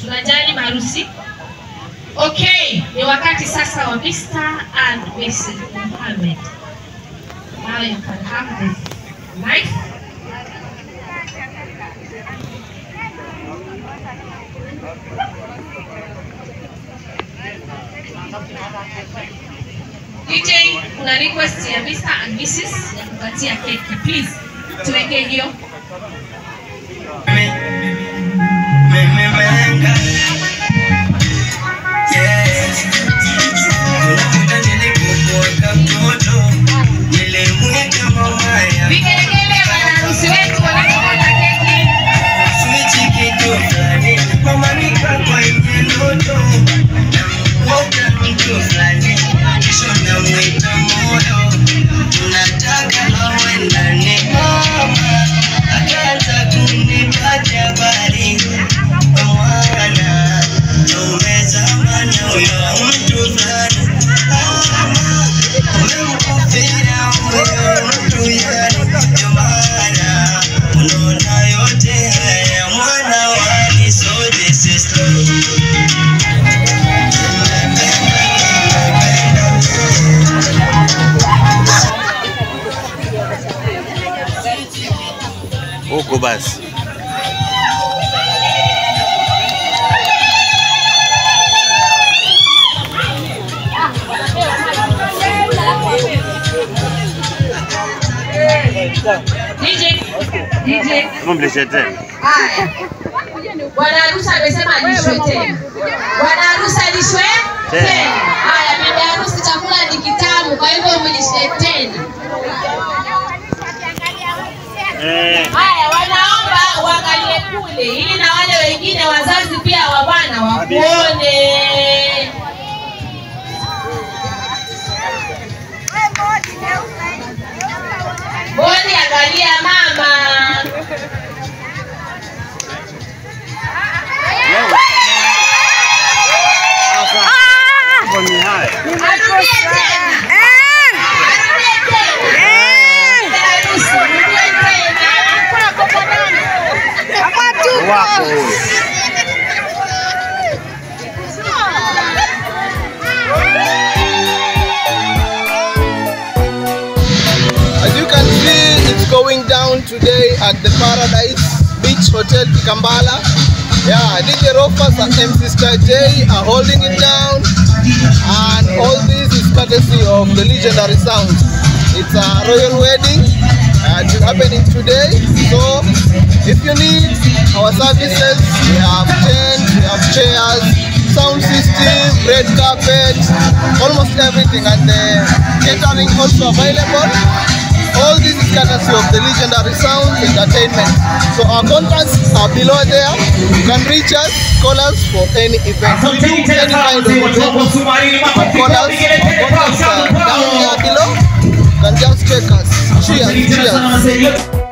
Tunajali maharusi. Okay, ni wakati sasa wa Mr. and Mrs. Mohammed. Now you can have this knife. DJ, kuna request ya Mr. and Mrs. ya kupatia keki, please. Tuweke hiyo. Huko basi. DJ. Mumlishe tena. Haya. Bwana harusi amesema alishwe tena. Bwana harusi alishwe tena. Haya, bibi harusi chakula ni kitamu, kwa hivyo mlishe tena. Haya, wanaomba uangalie kule ili na wale wengine wazazi pia wa bwana wakuone. Boni angalia mama. Boni hai. Arudie tena. Arudie tena. Wako. As you can see, it's going down today at the Paradise Beach Hotel Kikambala. Yeah, DJ Rofas and MC Star J are holding it down, and all this is courtesy of the legendary sound. It's a royal wedding happening today, so if you need our services, we have tents, we have chairs, sound system, red carpet, almost everything, and the catering also available. All this is courtesy of the legendary Sound Entertainment. So our contacts are below there. You can reach us, call us for any event. We do any kind of event. Call us, contacts are down there below. You can just check us. Cheers, cheers.